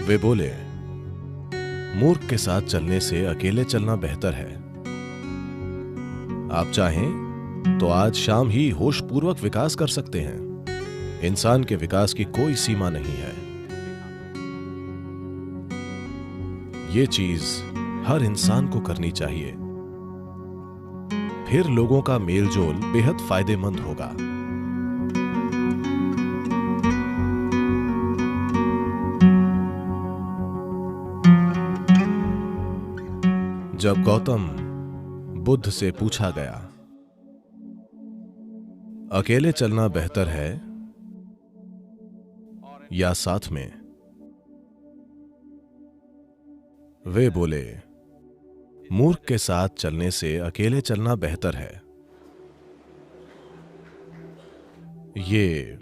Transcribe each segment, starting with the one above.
वे बोले, मूर्ख के साथ चलने से अकेले चलना बेहतर है। आप चाहें तो आज शाम ही होशपूर्वक विकास कर सकते हैं। इंसान के विकास की कोई सीमा नहीं है। ये चीज हर इंसान को करनी चाहिए, फिर लोगों का मेलजोल बेहद फायदेमंद होगा। जब गौतम बुद्ध से पूछा गया, अकेले चलना बेहतर है या साथ में, वे बोले, मूर्ख के साथ चलने से अकेले चलना बेहतर है। ये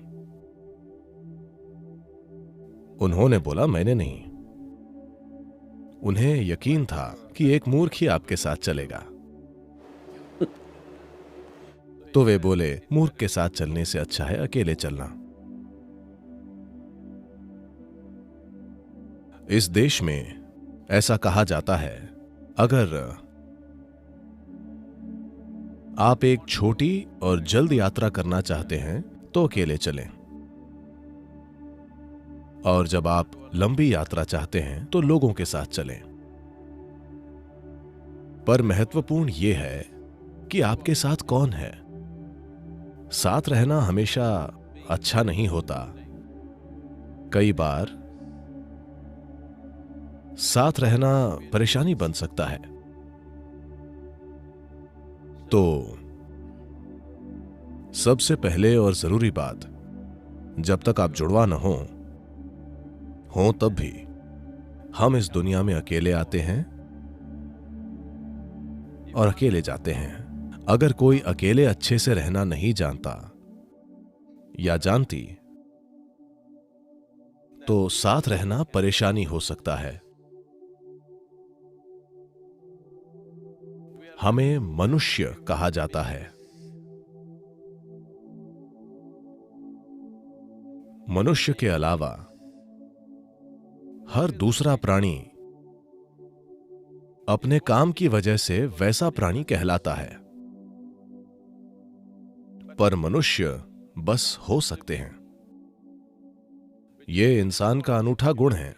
उन्होंने बोला, मैंने नहीं। उन्हें यकीन था कि एक मूर्ख ही आपके साथ चलेगा। तो वे बोले, मूर्ख के साथ चलने से अच्छा है अकेले चलना। इस देश में ऐसा कहा जाता है, अगर आप एक छोटी और जल्द यात्रा करना चाहते हैं तो अकेले चलें, और जब आप लंबी यात्रा चाहते हैं तो लोगों के साथ चलें। पर महत्वपूर्ण यह है कि आपके साथ कौन है। साथ रहना हमेशा अच्छा नहीं होता। कई बार साथ रहना परेशानी बन सकता है। तो सबसे पहले और जरूरी बात, जब तक आप जुड़वा न हो तब भी हम इस दुनिया में अकेले आते हैं और अकेले जाते हैं। अगर कोई अकेले अच्छे से रहना नहीं जानता या जानती तो साथ रहना परेशानी हो सकता है। हमें मनुष्य कहा जाता है। मनुष्य के अलावा हर दूसरा प्राणी अपने काम की वजह से वैसा प्राणी कहलाता है, पर मनुष्य बस हो सकते हैं। यह इंसान का अनूठा गुण है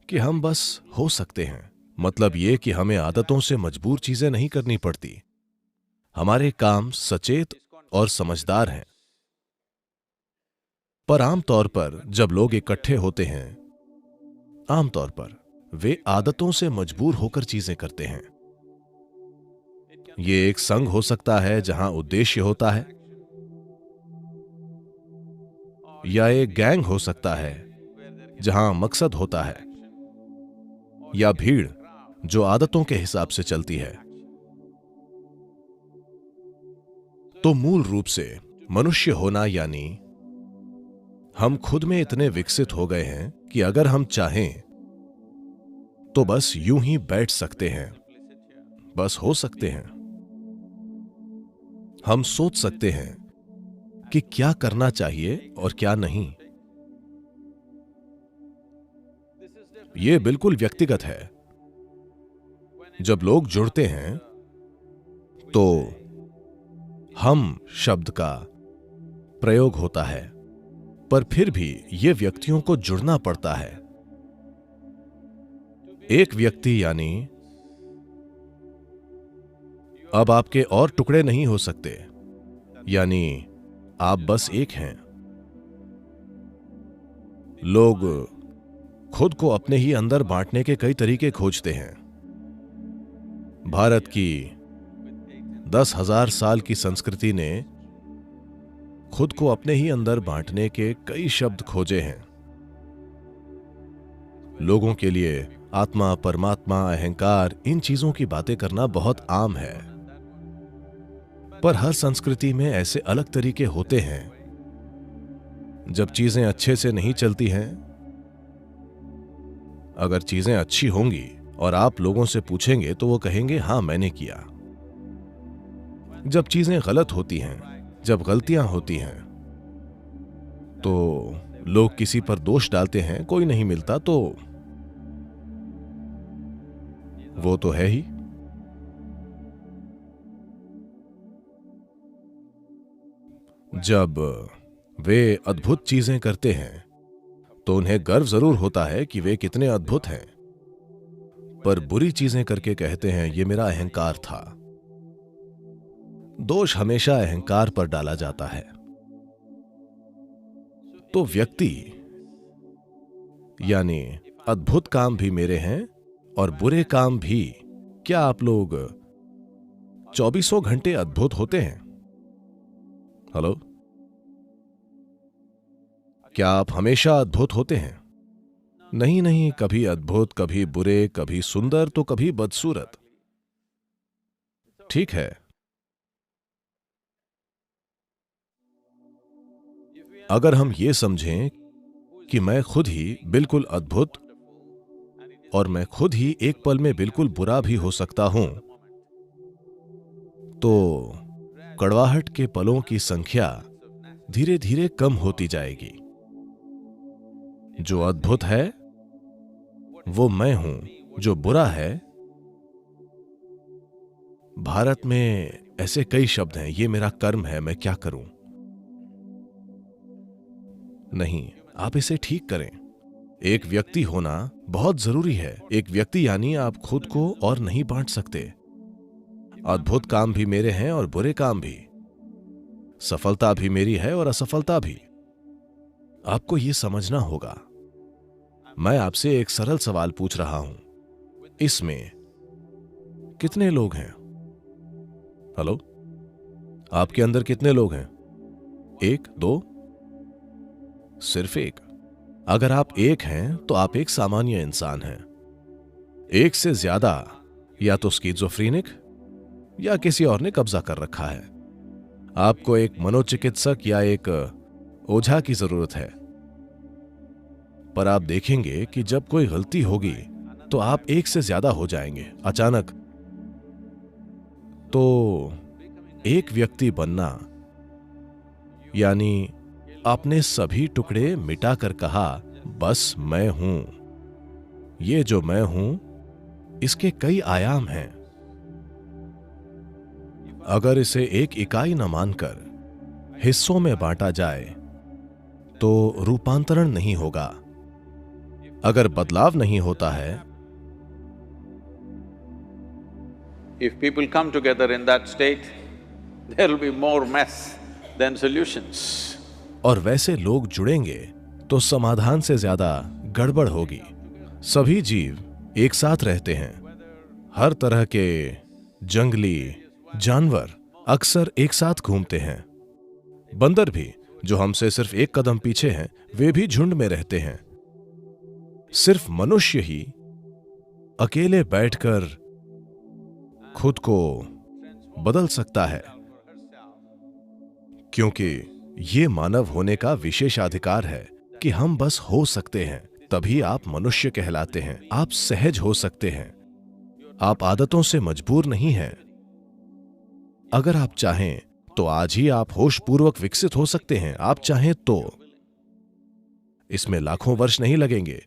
कि हम बस हो सकते हैं। मतलब यह कि हमें आदतों से मजबूर चीजें नहीं करनी पड़ती। हमारे काम सचेत और समझदार हैं। पर आमतौर पर जब लोग इकट्ठे होते हैं, आमतौर पर वे आदतों से मजबूर होकर चीजें करते हैं। यह एक संघ हो सकता है जहां उद्देश्य होता है, या एक गैंग हो सकता है जहां मकसद होता है, या भीड़ जो आदतों के हिसाब से चलती है। तो मूल रूप से मनुष्य होना यानी हम खुद में इतने विकसित हो गए हैं कि अगर हम चाहें तो बस यूं ही बैठ सकते हैं, बस हो सकते हैं। हम सोच सकते हैं कि क्या करना चाहिए और क्या नहीं। यह बिल्कुल व्यक्तिगत है। जब लोग जुड़ते हैं तो हम शब्द का प्रयोग होता है, पर फिर भी यह व्यक्तियों को जुड़ना पड़ता है। एक व्यक्ति यानी अब आपके और टुकड़े नहीं हो सकते, यानी आप बस एक हैं। लोग खुद को अपने ही अंदर बांटने के कई तरीके खोजते हैं। भारत की 10,000 साल की संस्कृति ने खुद को अपने ही अंदर बांटने के कई शब्द खोजे हैं। लोगों के लिए आत्मा, परमात्मा, अहंकार, इन चीजों की बातें करना बहुत आम है। पर हर संस्कृति में ऐसे अलग तरीके होते हैं। जब चीजें अच्छे से नहीं चलती हैं, अगर चीजें अच्छी होंगी और आप लोगों से पूछेंगे तो वो कहेंगे, हां मैंने किया। जब चीजें गलत होती हैं, जब गलतियां होती हैं, तो लोग किसी पर दोष डालते हैं, कोई नहीं मिलता तो वो तो है ही। जब वे अद्भुत चीजें करते हैं तो उन्हें गर्व जरूर होता है कि वे कितने अद्भुत हैं, पर बुरी चीजें करके कहते हैं ये मेरा अहंकार था। दोष हमेशा अहंकार पर डाला जाता है। तो व्यक्ति यानी अद्भुत काम भी मेरे हैं और बुरे काम भी। क्या आप लोग 24 घंटे अद्भुत होते हैं? हेलो, क्या आप हमेशा अद्भुत होते हैं? नहीं नहीं, कभी अद्भुत, कभी बुरे, कभी सुंदर तो कभी बदसूरत। ठीक है, अगर हम ये समझें कि मैं खुद ही बिल्कुल अद्भुत और मैं खुद ही एक पल में बिल्कुल बुरा भी हो सकता हूं, तो कड़वाहट के पलों की संख्या धीरे धीरे कम होती जाएगी। जो अद्भुत है वो मैं हूं, जो बुरा है, भारत में ऐसे कई शब्द हैं, ये मेरा कर्म है, मैं क्या करूं। नहीं, आप इसे ठीक करें। एक व्यक्ति होना बहुत जरूरी है। एक व्यक्ति यानी आप खुद को और नहीं बांट सकते। अद्भुत काम भी मेरे हैं और बुरे काम भी। सफलता भी मेरी है और असफलता भी। आपको यह समझना होगा। मैं आपसे एक सरल सवाल पूछ रहा हूं, इसमें कितने लोग हैं? हेलो, आपके अंदर कितने लोग हैं? एक, दो? सिर्फ एक। अगर आप एक हैं तो आप एक सामान्य इंसान हैं। एक से ज्यादा या तो स्किज़ोफ्रेनिक या किसी और ने कब्जा कर रखा है। आपको एक मनोचिकित्सक या एक ओझा की जरूरत है। पर आप देखेंगे कि जब कोई गलती होगी तो आप एक से ज्यादा हो जाएंगे अचानक। तो एक व्यक्ति बनना यानी आपने सभी टुकड़े मिटाकर कहा बस मैं हूं। ये जो मैं हूं इसके कई आयाम हैं। अगर इसे एक इकाई न मानकर हिस्सों में बांटा जाए तो रूपांतरण नहीं होगा। अगर बदलाव नहीं होता है, If people come together in that state, there will be more mess than solutions. और वैसे लोग जुड़ेंगे तो समाधान से ज्यादा गड़बड़ होगी। सभी जीव एक साथ रहते हैं। हर तरह के जंगली जानवर अक्सर एक साथ घूमते हैं। बंदर भी, जो हमसे सिर्फ एक कदम पीछे हैं, वे भी झुंड में रहते हैं। सिर्फ मनुष्य ही अकेले बैठकर खुद को बदल सकता है, क्योंकि ये मानव होने का विशेषाधिकार है कि हम बस हो सकते हैं। तभी आप मनुष्य कहलाते हैं। आप सहज हो सकते हैं। आप आदतों से मजबूर नहीं हैं। अगर आप चाहें तो आज ही आप होशपूर्वक विकसित हो सकते हैं। आप चाहें तो इसमें लाखों वर्ष नहीं लगेंगे,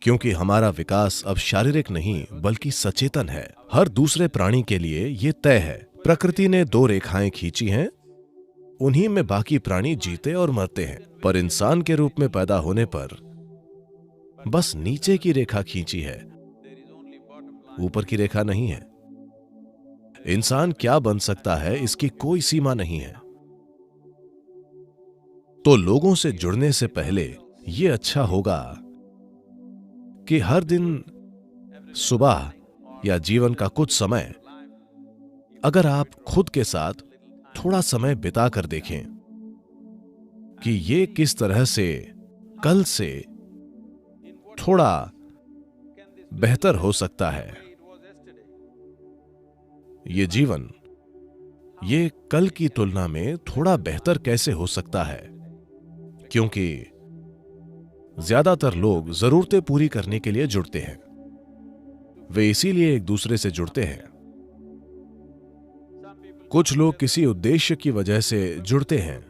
क्योंकि हमारा विकास अब शारीरिक नहीं बल्कि सचेतन है। हर दूसरे प्राणी के लिए यह तय है। प्रकृति ने दो रेखाएं खींची हैं, उन्हीं में बाकी प्राणी जीते और मरते हैं। पर इंसान के रूप में पैदा होने पर बस नीचे की रेखा खींची है, ऊपर की रेखा नहीं है। इंसान क्या बन सकता है इसकी कोई सीमा नहीं है। तो लोगों से जुड़ने से पहले यह अच्छा होगा कि हर दिन सुबह या जीवन का कुछ समय अगर आप खुद के साथ थोड़ा समय बिता कर देखें कि ये किस तरह से कल से थोड़ा बेहतर हो सकता है। ये जीवन ये कल की तुलना में थोड़ा बेहतर कैसे हो सकता है, क्योंकि ज्यादातर लोग जरूरतें पूरी करने के लिए जुड़ते हैं। वे इसीलिए एक दूसरे से जुड़ते हैं। कुछ लोग किसी उद्देश्य की वजह से जुड़ते हैं।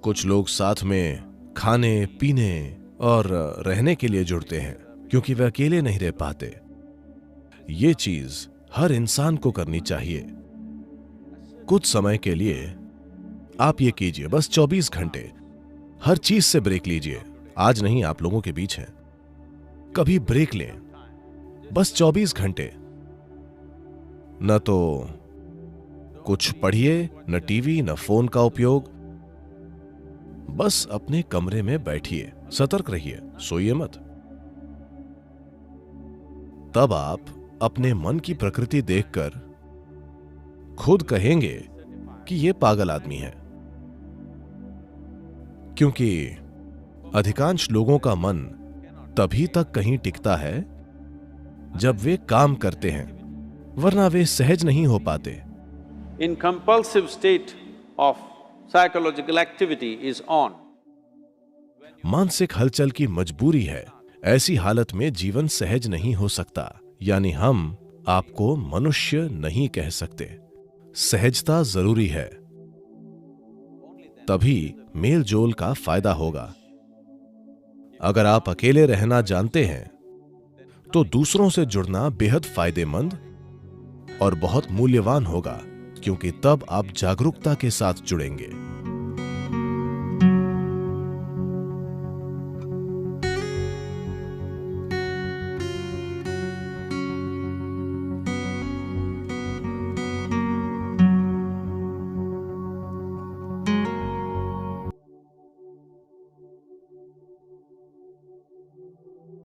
कुछ लोग साथ में खाने पीने और रहने के लिए जुड़ते हैं, क्योंकि वे अकेले नहीं रह पाते। ये चीज हर इंसान को करनी चाहिए। कुछ समय के लिए आप ये कीजिए, बस 24 घंटे हर चीज से ब्रेक लीजिए। आज नहीं, आप लोगों के बीच हैं, कभी ब्रेक लें, बस 24 घंटे। न तो कुछ पढ़िए, न टीवी, न फोन का उपयोग, बस अपने कमरे में बैठिए, सतर्क रहिए, सोइए मत। तब आप अपने मन की प्रकृति देखकर खुद कहेंगे कि यह पागल आदमी है, क्योंकि अधिकांश लोगों का मन तभी तक कहीं टिकता है जब वे काम करते हैं, वरना वे सहज नहीं हो पाते। In compulsive state of psychological activity is on. मानसिक हलचल की मजबूरी है, ऐसी हालत में जीवन सहज नहीं हो सकता। यानी हम आपको मनुष्य नहीं कह सकते। सहजता जरूरी है, तभी मेल जोल का फायदा होगा। अगर आप अकेले रहना जानते हैं तो दूसरों से जुड़ना बेहद फायदेमंद और बहुत मूल्यवान होगा, क्योंकि तब आप जागरूकता के साथ जुड़ेंगे।